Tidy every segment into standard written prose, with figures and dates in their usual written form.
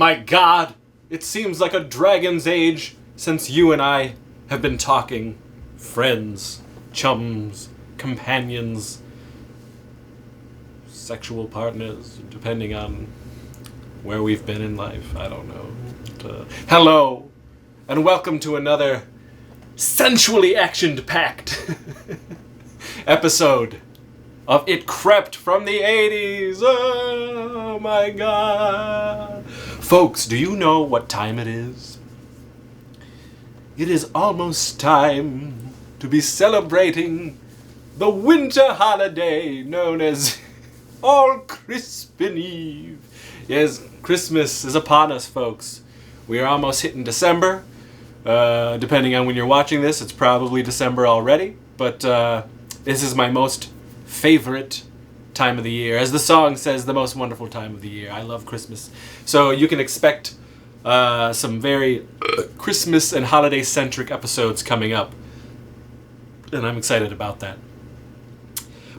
My God, it seems like a dragon's age since you and I have been talking. Friends, chums, companions, sexual partners, depending on where we've been in life. I don't know. But, hello, and welcome to another sensually action-packed episode of It Crept from the 80s. Oh my God. Folks, do you know what time it is? It is almost time to be celebrating the winter holiday known as All Crispin Eve. Yes, Christmas is upon us, folks. We are almost hitting December. Depending on when you're watching this, it's probably December already. But this is my most favorite time of the year. As the song says, the most wonderful time of the year. I love Christmas. So you can expect some very Christmas and holiday-centric episodes coming up. And I'm excited about that.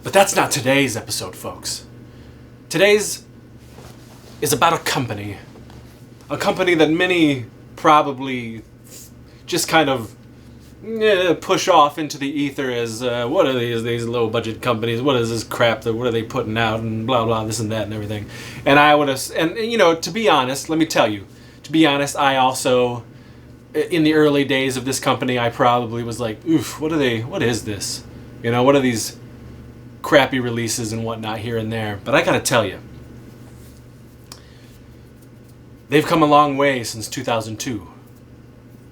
But that's not today's episode, folks. Today's is about a company. A company that many probably just kind of push off into the ether as what are these low budget companies? What is this crap? What are they putting out? And blah blah, this and that and everything. And I would have, and you know, to be honest, let me tell you, to be honest, I also, in the early days of this company, I probably was like, oof, what is this? You know, what are these crappy releases and whatnot here and there? But I gotta tell you, they've come a long way since 2002.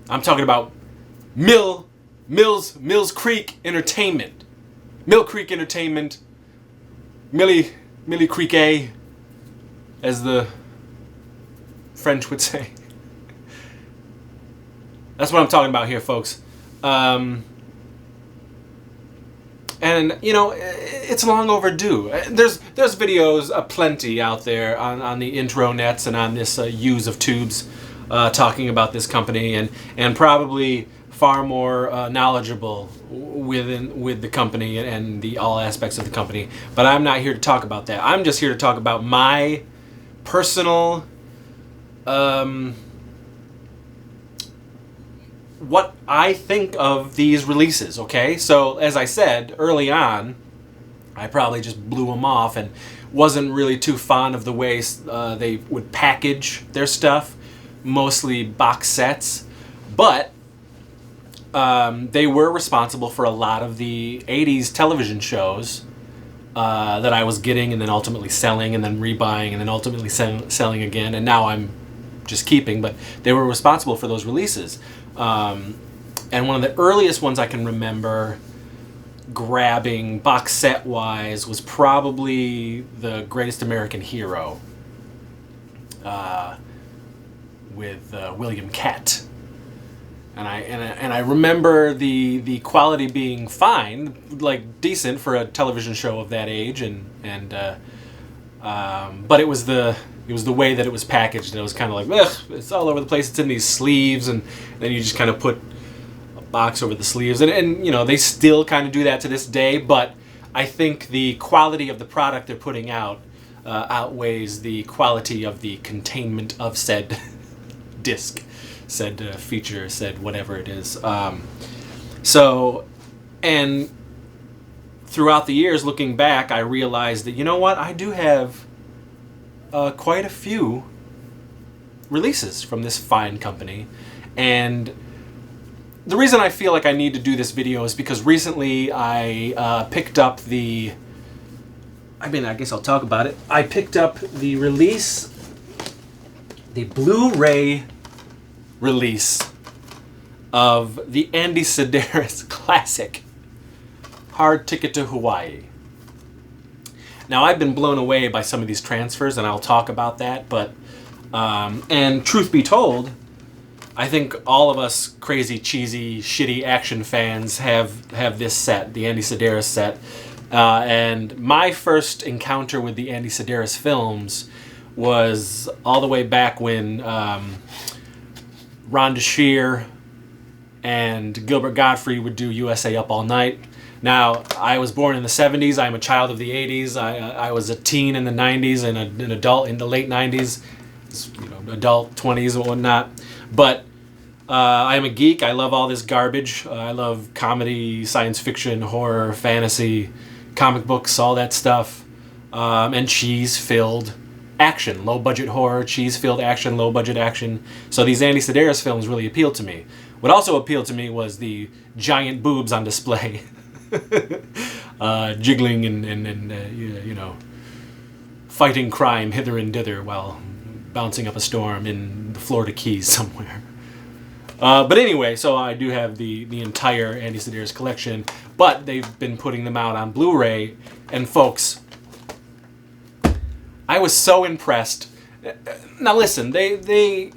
I'm talking about Mills Creek Entertainment. Mill Creek Entertainment. Millie Creek A, as the French would say. That's what I'm talking about here, folks. And, you know, it's long overdue. There's videos aplenty out there on the intro nets and on this use of tubes talking about this company and probably far more knowledgeable with the company and the all aspects of the company. But I'm not here to talk about that. I'm just here to talk about my personal what I think of these releases, okay? So, as I said early on, I probably just blew them off and wasn't really too fond of the way they would package their stuff, mostly box sets. But they were responsible for a lot of the 80s television shows that I was getting and then ultimately selling and then rebuying and then ultimately selling again. And now I'm just keeping, but they were responsible for those releases. And one of the earliest ones I can remember grabbing box set wise was probably The Greatest American Hero with William Catt. And I remember the quality being fine, like decent for a television show of that age, but it was the way that it was packaged, and it was kind of like, ugh, it's all over the place. It's in these sleeves, and then you just kind of put a box over the sleeves, and you know, they still kind of do that to this day. But I think the quality of the product they're putting out outweighs the quality of the containment of said disc, said feature, said whatever it is. So, and throughout the years, looking back, I realized that, you know what, I do have quite a few releases from this fine company. And the reason I feel like I need to do this video is because recently I picked up I guess I'll talk about it. I picked up the Blu-ray release of the Andy Sedaris classic, Hard Ticket to Hawaii. Now, I've been blown away by some of these transfers, and I'll talk about that, but, and truth be told, I think all of us crazy, cheesy, shitty action fans have this set, the Andy Sedaris set, and my first encounter with the Andy Sedaris films was all the way back when Ron DeShear and Gilbert Gottfried would do USA Up All Night. Now, I was born in the 70s. I'm a child of the 80s. I was a teen in the 90s and an adult in the late 90s. adult 20s and whatnot. But I am a geek. I love all this garbage. I love comedy, science fiction, horror, fantasy, comic books, all that stuff. And cheese-filled action. Low-budget horror, cheese-filled action, low-budget action. So these Andy Sedaris films really appealed to me. What also appealed to me was the giant boobs on display. Jiggling and fighting crime hither and thither while bouncing up a storm in the Florida Keys somewhere. But anyway, so I do have the entire Andy Sedaris collection, but they've been putting them out on Blu-ray, and folks, I was so impressed. Now listen, they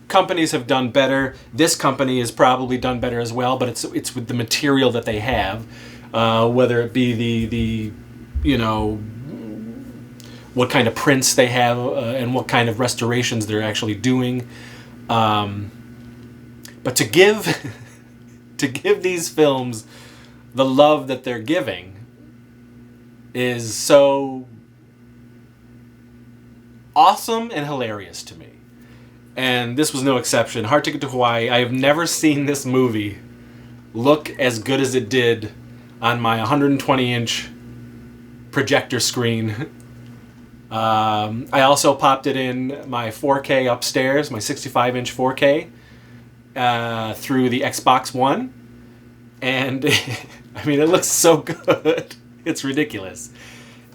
companies have done better. This company has probably done better as well, but it's with the material that they have, whether it be the what kind of prints they have and what kind of restorations they're actually doing. But to give these films the love that they're giving is so awesome and hilarious to me. And this was no exception. Hard Ticket to Hawaii, I have never seen this movie look as good as it did on my 120-inch projector screen. I also popped it in my 4K upstairs, my 65-inch 4K, through the Xbox One. And, I mean, it looks so good. It's ridiculous.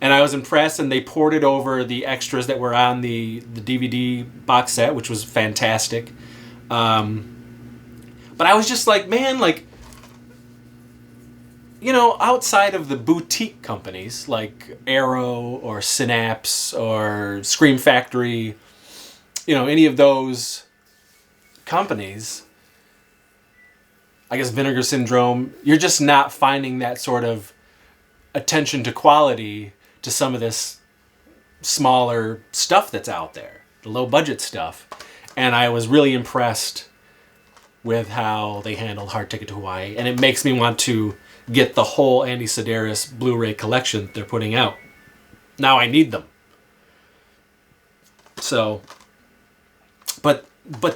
And I was impressed, and they ported over the extras that were on the DVD box set, which was fantastic. But I was just like, man, outside of the boutique companies like Arrow or Synapse or Scream Factory, any of those companies, I guess Vinegar Syndrome, you're just not finding that sort of attention to quality to some of this smaller stuff that's out there, the low budget stuff. And I was really impressed with how they handled Hard Ticket to Hawaii, and it makes me want to get the whole Andy Sedaris Blu-ray collection they're putting out. Now I need them. So, but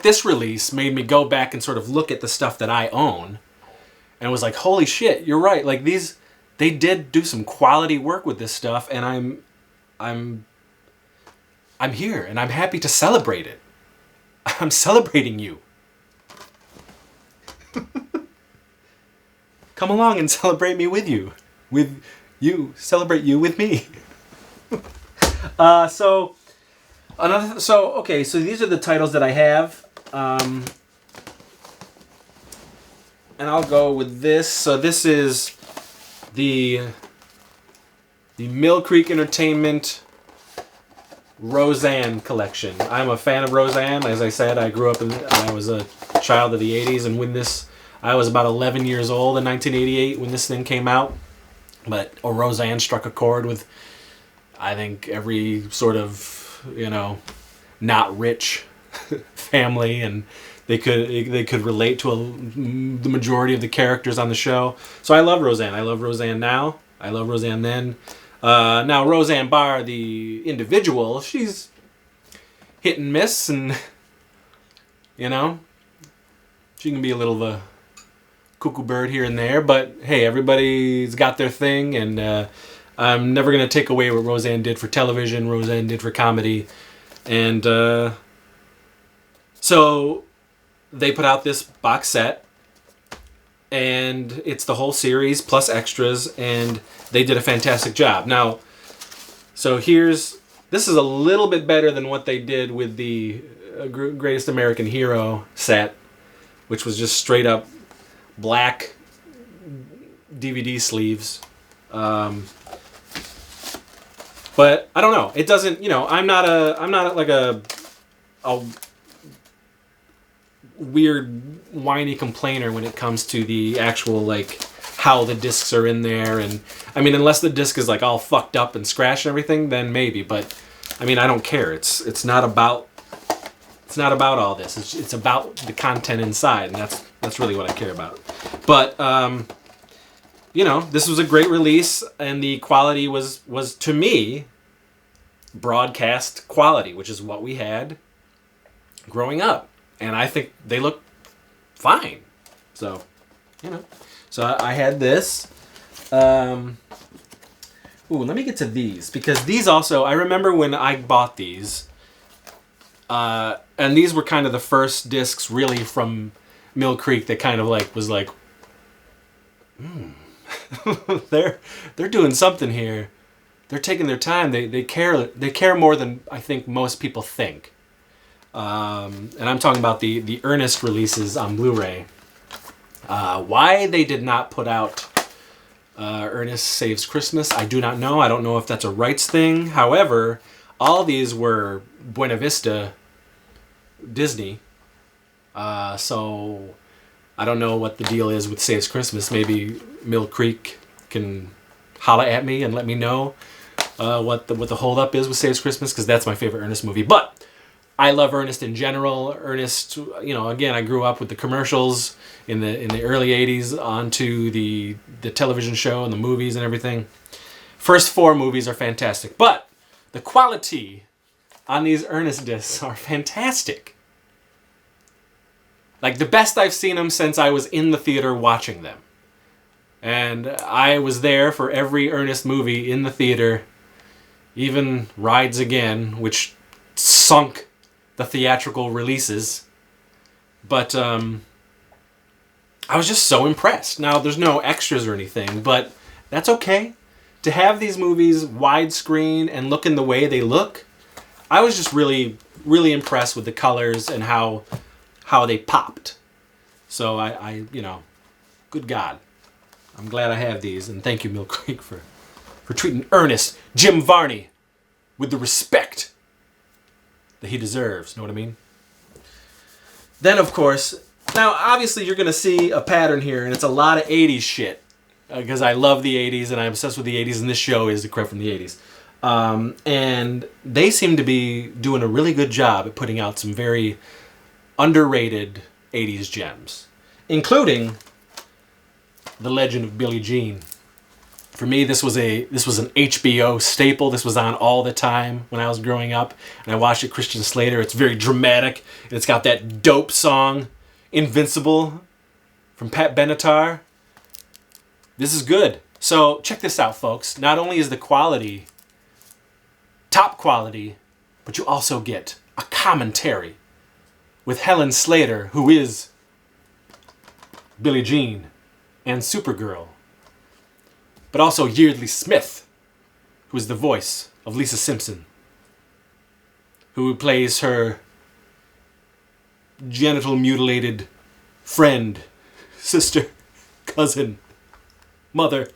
this release made me go back and sort of look at the stuff that I own, and was like, holy shit, you're right. Like they did do some quality work with this stuff, and I'm here, and I'm happy to celebrate it. I'm celebrating you. Come along and celebrate me with you. Celebrate you with me. So these are the titles that I have. And I'll go with this. So this is the Mill Creek Entertainment Roseanne collection. I'm a fan of Roseanne. As I said, I grew up I was a child of the 80s, and when I was about 11 years old in 1988 when this thing came out. But Roseanne struck a chord with, I think, every sort of, not rich family, and they could relate to the majority of the characters on the show. So I love Roseanne. I love Roseanne now. I love Roseanne then. Now Roseanne Barr, the individual, she's hit and miss, and she can be a little of a cuckoo bird here and there, but hey, everybody's got their thing, and I'm never going to take away what Roseanne did for television, Roseanne did for comedy. And so they put out this box set, and it's the whole series plus extras, and they did a fantastic job. Now, so this is a little bit better than what they did with the Greatest American Hero set, which was just straight up black DVD sleeves. But I don't know. It doesn't, I'm not like a weird whiny complainer when it comes to the actual how the discs are in there, and I mean, unless the disc is all fucked up and scratched and everything, then maybe. But I mean, I don't care. It's not about all this. It's about the content inside, and that's really what I care about. But this was a great release, and the quality was to me broadcast quality, which is what we had growing up. And I think they look fine. So, you know. So I had this. Ooh, let me get to these. Because these also, I remember when I bought these. And these were kind of the first discs really from Mill Creek that kind of like was like, they're doing something here. They're taking their time. They care more than I think most people think. And I'm talking about the Ernest releases on Blu-ray. Why they did not put out Ernest Saves Christmas, I do not know. I don't know if that's a rights thing. However, all these were Buena Vista Disney. So I don't know what the deal is with Saves Christmas. Maybe Mill Creek can holla at me and let me know what the holdup is with Saves Christmas, because that's my favorite Ernest movie. But I love Ernest in general. Ernest, you know, again, I grew up with the commercials in the early 80s onto the television show and the movies and everything. First 4 movies are fantastic. But the quality on these Ernest discs are fantastic. Like, the best I've seen them since I was in the theater watching them. And I was there for every Ernest movie in the theater. Even Rides Again, which sunk the theatrical releases. But I was just so impressed. Now, there's no extras or anything, but that's okay. To have these movies widescreen and looking the way they look, I was just really, really impressed with the colors and how they popped. So I you know, good God. I'm glad I have these, and thank you, Mill Creek, for treating Ernest, Jim Varney, with the respect that he deserves. Know what I mean? Then, of course, now, obviously, you're going to see a pattern here, and it's a lot of 80s shit. Because I love the 80s, and I'm obsessed with the 80s, and this show is the Crept from the 80s. And they seem to be doing a really good job at putting out some very underrated 80s gems. Including The Legend of Billie Jean. For me, this was an HBO staple. This was on all the time when I was growing up. And I watched it, Christian Slater. It's very dramatic. And it's got that dope song, Invincible, from Pat Benatar. This is good. So check this out, folks. Not only is the quality top quality, but you also get a commentary with Helen Slater, who is Billie Jean and Supergirl. But also Yeardley Smith, who is the voice of Lisa Simpson, who plays her genital mutilated friend, sister, cousin, mother.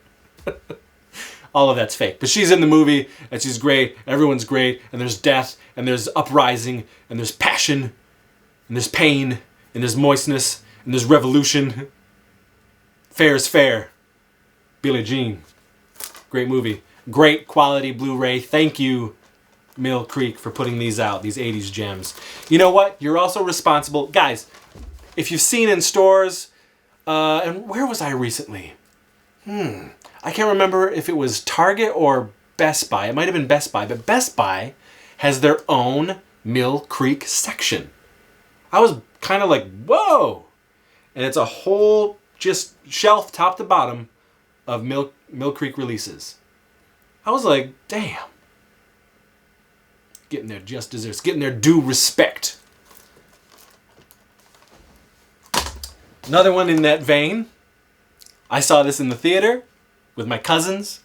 All of that's fake. But she's in the movie, and she's great, everyone's great, and there's death, and there's uprising, and there's passion, and there's pain, and there's moistness, and there's revolution. Fair is fair. Billie Jean. Great movie. Great quality Blu-ray. Thank you, Mill Creek, for putting these out, these 80s gems. You know what? You're also responsible. Guys, if you've seen in stores, and where was I recently? I can't remember if it was Target or Best Buy. It might have been Best Buy, but Best Buy has their own Mill Creek section. I was kind of like, whoa! And it's a whole just shelf top to bottom of Mill Creek releases. I was like, damn. Getting their just desserts, getting their due respect. Another one in that vein. I saw this in the theater with my cousins.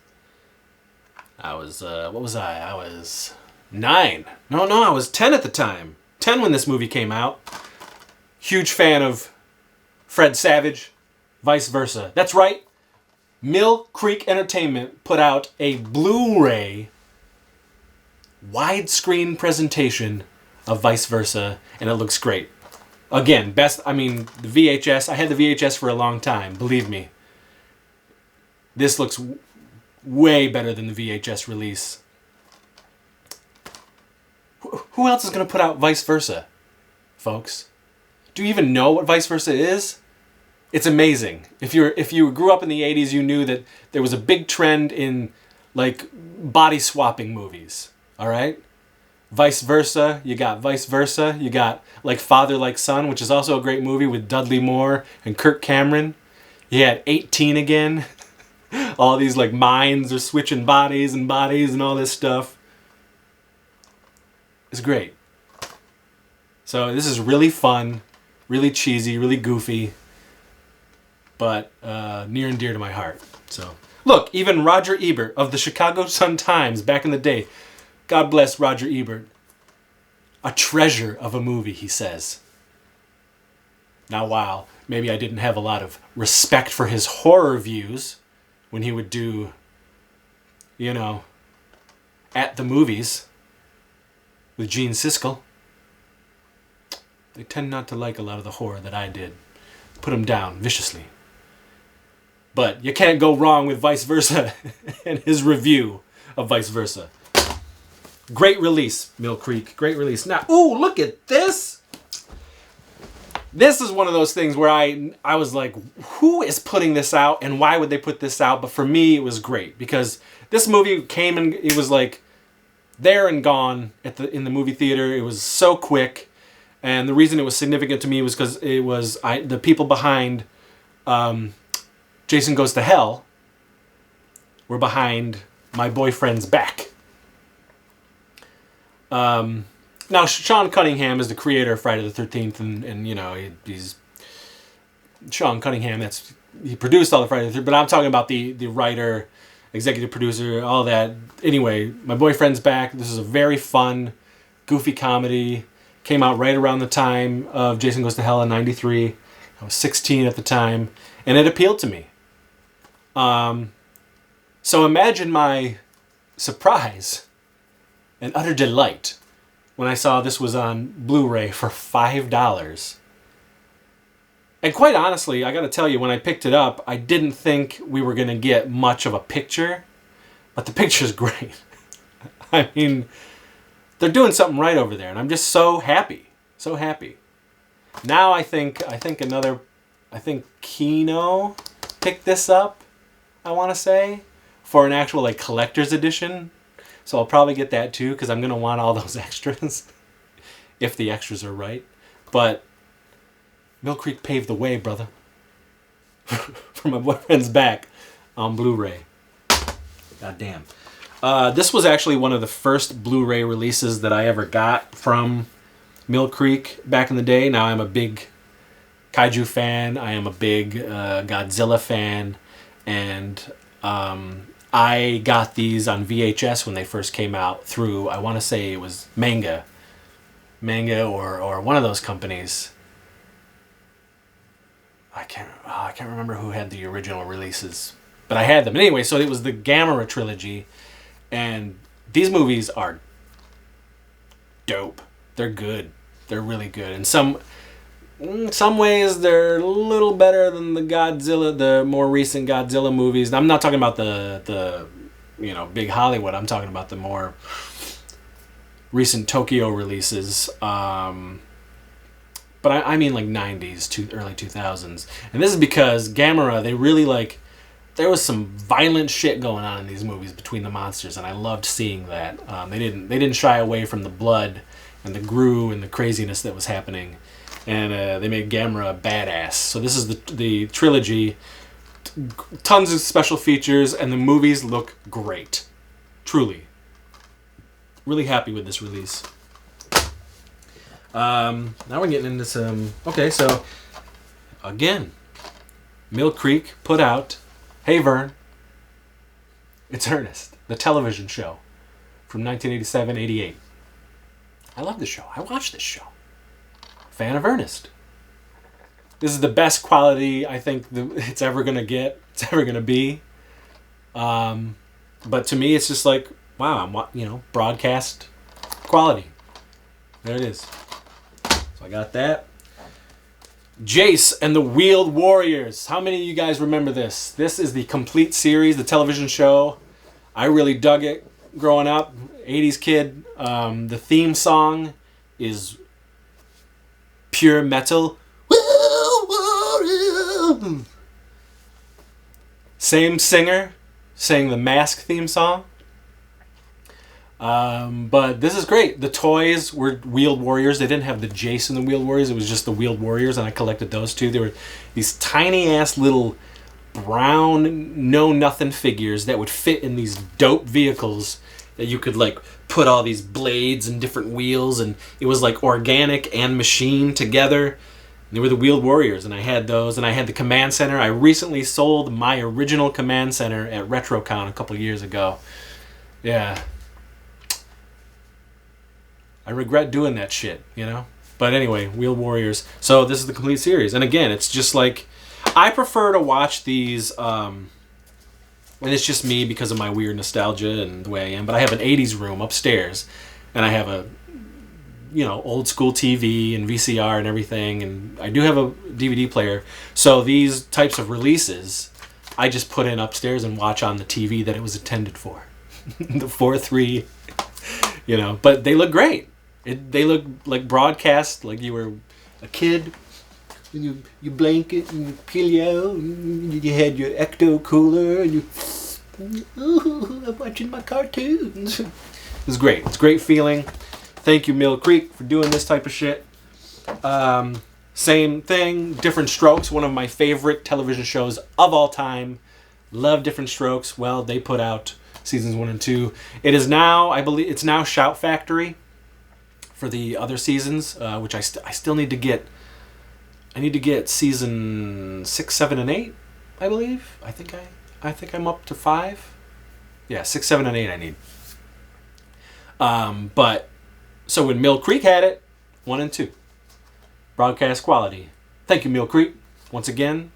I was, what was I? I was 9. No, I was 10 at the time. 10 when this movie came out. Huge fan of Fred Savage, Vice Versa. That's right. Mill Creek Entertainment put out a Blu-ray widescreen presentation of Vice Versa, and it looks great. Again, the VHS. I had the VHS for a long time, believe me. This looks way better than the VHS release. Who else is going to put out Vice Versa, folks? Do you even know what Vice Versa is? It's amazing. If you grew up in the 80s, you knew that there was a big trend in like body swapping movies. All right? Vice Versa, you got Vice Versa. You got Like Father, Like Son, which is also a great movie with Dudley Moore and Kirk Cameron. You had 18 again. All these like minds are switching bodies and all this stuff. It's great. So this is really fun, really cheesy, really goofy, but near and dear to my heart. So look, even Roger Ebert of the Chicago Sun-Times back in the day, God bless Roger Ebert, a treasure of a movie, he says. Now, while maybe I didn't have a lot of respect for his horror views when he would do, you know, At the Movies with Gene Siskel, they tend not to like a lot of the horror that I did. Put him down viciously. But you can't go wrong with Vice Versa and his review of Vice Versa. Great release, Mill Creek. Great release. Now, ooh, look at this. This is one of those things where I was like, who is putting this out and why would they put this out? But for me, it was great because this movie came and it was like there and gone in the movie theater. It was so quick. And the reason it was significant to me was because it was the people behind Jason Goes to Hell were behind My Boyfriend's Back. Now, Sean Cunningham is the creator of Friday the 13th, and you know, he's Sean Cunningham. He produced all the Friday the 13th, but I'm talking about the writer, executive producer, all that. Anyway, My Boyfriend's Back. This is a very fun, goofy comedy. Came out right around the time of Jason Goes to Hell in '93. I was 16 at the time, and it appealed to me. So imagine my surprise and utter delight when I saw this was on Blu-ray for $5. And quite honestly, I gotta tell you, when I picked it up, I didn't think we were gonna get much of a picture, but the picture's great. I mean, they're doing something right over there, and I'm just so happy. So happy. Now I think Kino picked this up, I wanna say, for an actual like collector's edition. So I'll probably get that too, because I'm going to want all those extras, if the extras are right. But Mill Creek paved the way, brother, for My Boyfriend's Back on Blu-ray. God damn. This was actually one of the first Blu-ray releases that I ever got from Mill Creek back in the day. Now I'm a big kaiju fan. I am a big Godzilla fan. And I got these on VHS when they first came out through, I want to say it was Manga or one of those companies. I can't remember who had the original releases, but I had them. Anyway, so it was the Gamera trilogy, and these movies are dope. They're good. They're really good. And in some ways, they're a little better than the more recent Godzilla movies. I'm not talking about the big Hollywood. I'm talking about the more recent Tokyo releases. But I mean like 90s to early 2000s. And this is because Gamera, they really there was some violent shit going on in these movies between the monsters, and I loved seeing that. They didn't shy away from the blood and the grue and the craziness that was happening. And they made Gamera badass. So this is the trilogy. Tons of special features, and the movies look great. Truly. Really happy with this release. Now we're getting into some... Okay, so... Again. Mill Creek put out... Hey Vern. It's Ernest. The television show. From 1987-88. I love this show. I watched this show. Fan of Ernest. This is the best quality I think it's ever gonna get. It's ever gonna be. But to me, it's just like, wow, broadcast quality. There it is. So I got that. Jace and the Wheeled Warriors. How many of you guys remember this? This is the complete series, the television show. I really dug it growing up. 80s kid. The theme song is pure metal. Same singer sang the Mask theme song. But this is great. The toys were Wheeled Warriors. They didn't have the Jason the Wheeled Warriors. It was just the Wheeled Warriors, and I collected those too. They were these tiny ass little brown know nothing figures that would fit in these dope vehicles that you could like put all these blades and different wheels, and it was like organic and machine together. They were the Wheeled Warriors, and I had those, and I had the Command Center. I recently sold my original Command Center at RetroCon a couple years ago. Yeah. I regret doing that shit, you know? But anyway, Wheeled Warriors. So this is the complete series. And again, it's just like... I prefer to watch these... and it's just me because of my weird nostalgia and the way I am. But I have an 80s room upstairs. And I have a... old school TV and VCR and everything, and I do have a DVD player. So these types of releases, I just put in upstairs and watch on the TV that it was intended for. The 4:3, But they look great. They look like broadcast, like you were a kid. And you blanket and you pillow, and you had your ecto cooler, and ooh, I'm watching my cartoons. It's great. It's a great feeling. Thank you, Mill Creek, for doing this type of shit. Same thing, Different Strokes, one of my favorite television shows of all time. Love Different Strokes. Well, they put out seasons 1 and 2. It is now, I believe, it's now Shout Factory for the other seasons, which I still need to get. I need to get season 6, 7, and 8, I believe. I think I'm up to 5. Yeah, 6, 7, and 8 I need. But so when Mill Creek had it, 1 and 2. Broadcast quality. Thank you, Mill Creek. Once again,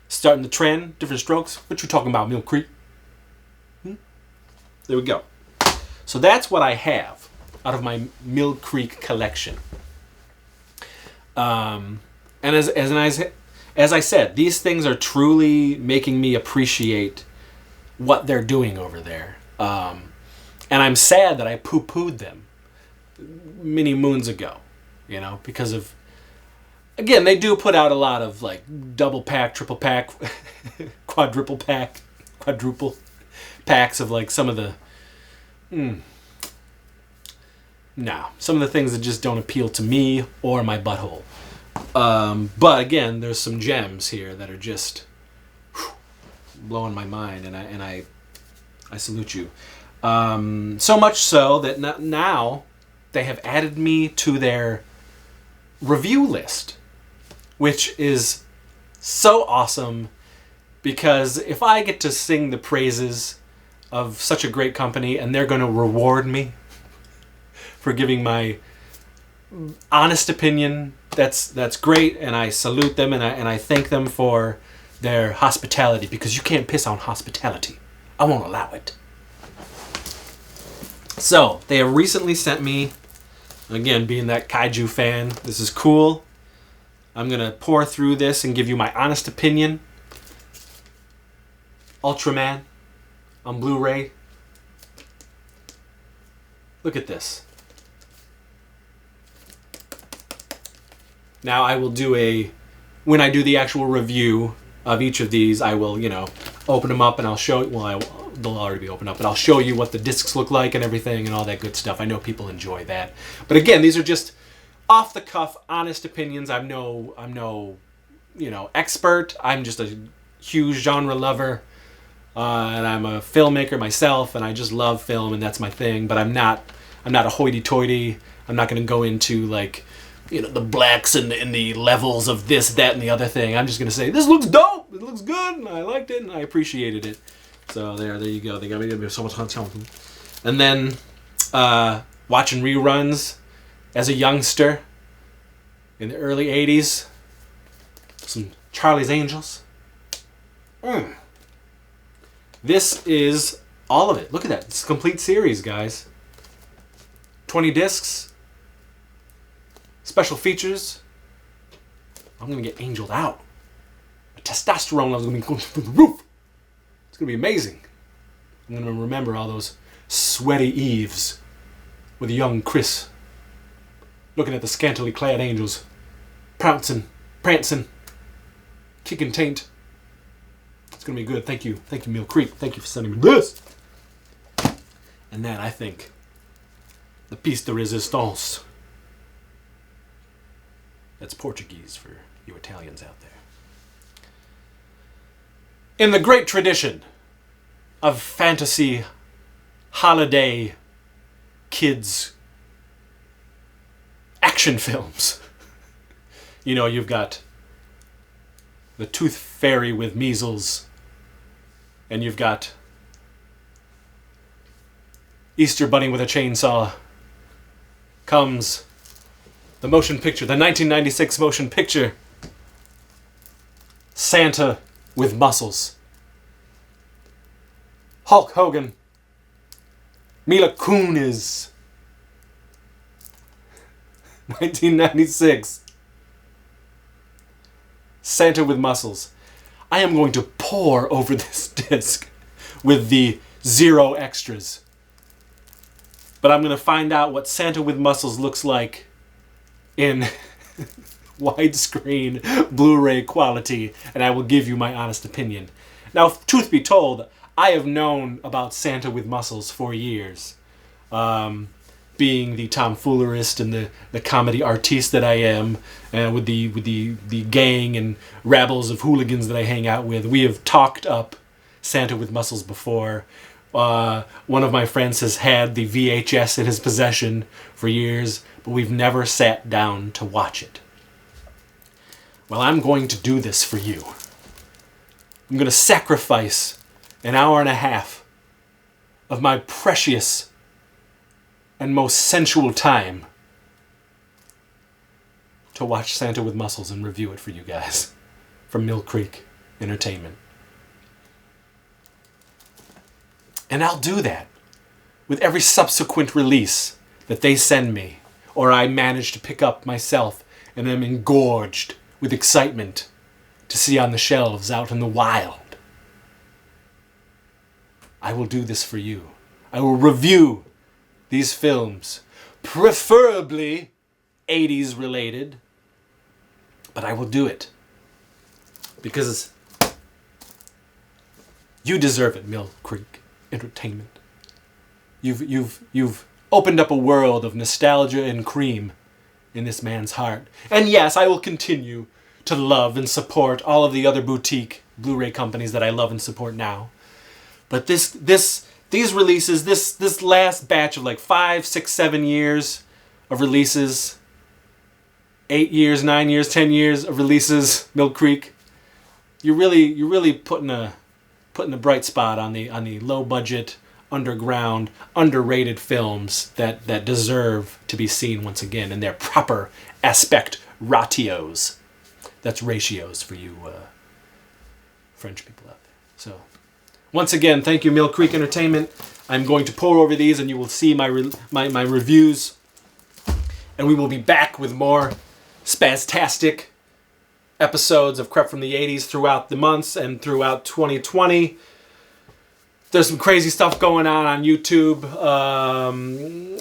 starting the trend, Different Strokes. What you talking about, Mill Creek? There we go. So that's what I have out of my Mill Creek collection. And as I said, these things are truly making me appreciate what they're doing over there. And I'm sad that I poo-pooed them many moons ago, because of, again, they do put out a lot of like double pack, triple pack, quadruple packs of like some of the, some of the things that just don't appeal to me or my butthole. But again, there's some gems here that are just blowing my mind, and I salute you. So much so that now they have added me to their review list, which is so awesome, because if I get to sing the praises of such a great company and they're going to reward me for giving my honest opinion, that's great, and I salute them, and I thank them for their hospitality, because you can't piss on hospitality. I won't allow it. So, they have recently sent me, again, being that kaiju fan, this is cool. I'm going to pour through this and give you my honest opinion. Ultraman on Blu-ray. Look at this. Now I will do when I do the actual review of each of these, I will, open them up and I'll show, they'll already be opened up, but I'll show you what the discs look like and everything and all that good stuff. I know people enjoy that. But again, these are just off the cuff, honest opinions. I'm no expert. I'm just a huge genre lover. And I'm a filmmaker myself, and I just love film, and that's my thing. But I'm not a hoity-toity. I'm not going to go into like, the blacks and the levels of this, that, and the other thing. I'm just going to say, this looks dope. It looks good, and I liked it, and I appreciated it. So there you go. They got me so much content. And then watching reruns as a youngster in the early 80s. Some Charlie's Angels. This is all of it. Look at that. It's a complete series, guys. 20 discs. Special features. I'm going to get angeled out. My testosterone level's going to be going through the roof. It's going to be amazing. I'm going to remember all those sweaty eves with young Chris looking at the scantily clad angels, prancing, kicking taint. It's going to be good. Thank you, Mill Creek. Thank you for sending me this. And that, I think, The piece de resistance. That's Portuguese for you Italians out there. In the great tradition of fantasy holiday kids action films, you know, you've got the Tooth Fairy with measles, and you've got Easter Bunny with a chainsaw. Comes the motion picture, the 1996 motion picture, Santa with Muscles. Hulk Hogan, Mila Kunis, 1996. Santa with Muscles. I am going to pour over this disc with the 0 extras. But I'm going to find out what Santa with Muscles looks like in widescreen Blu-ray quality, and I will give you my honest opinion. Now, truth be told, I have known about Santa with Muscles for years. Being the tomfoolerist and the comedy artiste that I am, with the gang and rabbles of hooligans that I hang out with, we have talked up Santa with Muscles before. One of my friends has had the VHS in his possession for years, but we've never sat down to watch it. Well, I'm going to do this for you. I'm going to sacrifice an hour and a half of my precious and most sensual time to watch Santa with Muscles and review it for you guys from Mill Creek Entertainment. And I'll do that with every subsequent release that they send me, or I manage to pick up myself and am engorged with excitement to see on the shelves out in the wild. I will do this for you. I will review these films, preferably 80s related, but I will do it because you deserve it, Mill Creek Entertainment. You've opened up a world of nostalgia and cream in this man's heart. And yes, I will continue to love and support all of the other boutique Blu-ray companies that I love and support now. But these releases, this last batch of like 5, 6, 7 years of releases, 8 years, 9 years, 10 years of releases, Mill Creek, you're really putting a bright spot on the low budget, underground, underrated films that deserve to be seen once again in their proper aspect ratios. That's ratios for you French people out there. So once again, thank you, Mill Creek Entertainment. I'm going to pour over these and you will see my reviews. And we will be back with more spastastic episodes of Crept from the 80s throughout the months and throughout 2020. There's some crazy stuff going on YouTube.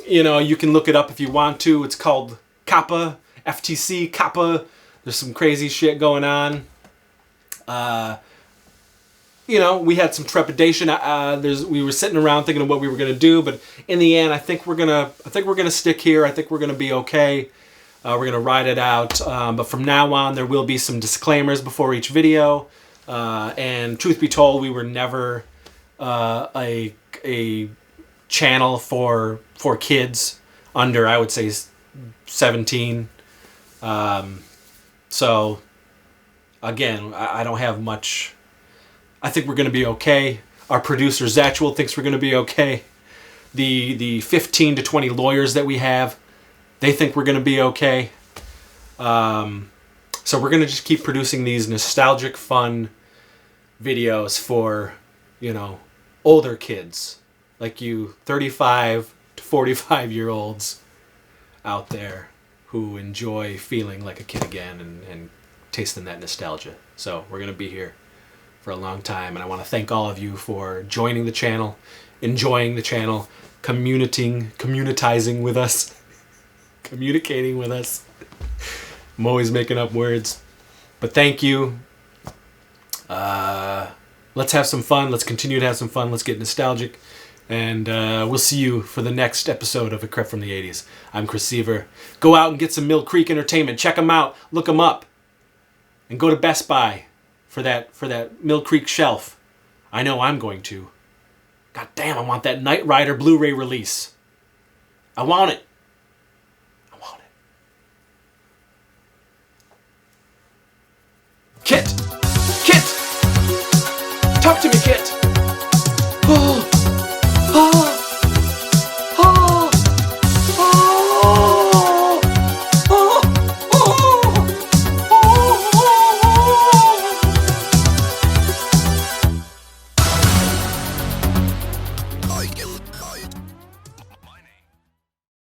You can look it up if you want to. It's called Kappa, FTC Kappa. There's some crazy shit going on. We had some trepidation. We were sitting around thinking of what we were gonna do, but in the end, I think we're gonna stick here. I think we're gonna be okay. We're gonna ride it out. But from now on, there will be some disclaimers before each video. And truth be told, we were never a channel for kids under, I would say, 17. So again, I don't have much. I think we're going to be okay. Our producer Zatchel thinks we're going to be okay. The 15 to 20 lawyers that we have, they think we're going to be okay. So we're going to just keep producing these nostalgic, fun videos for, older kids like you 35 to 45-year-olds out there who enjoy feeling like a kid again and tasting that nostalgia. So we're going to be here for a long time, and I want to thank all of you for joining the channel, enjoying the channel, communitizing with us, communicating with us. I'm always making up words, but thank you. Let's have some fun. Let's continue to have some fun. Let's get nostalgic. And we'll see you for the next episode of A Crept from the 80s. I'm Chris Seaver. Go out and get some Mill Creek Entertainment. Check them out. Look them up. And go to Best Buy for that Mill Creek shelf. I know I'm going to. God damn, I want that Knight Rider Blu-ray release. I want it. I want it. Kit! Kit! Talk to me, Kit! Oh! Oh! Oh! Oh! Oh! Oh! Oh!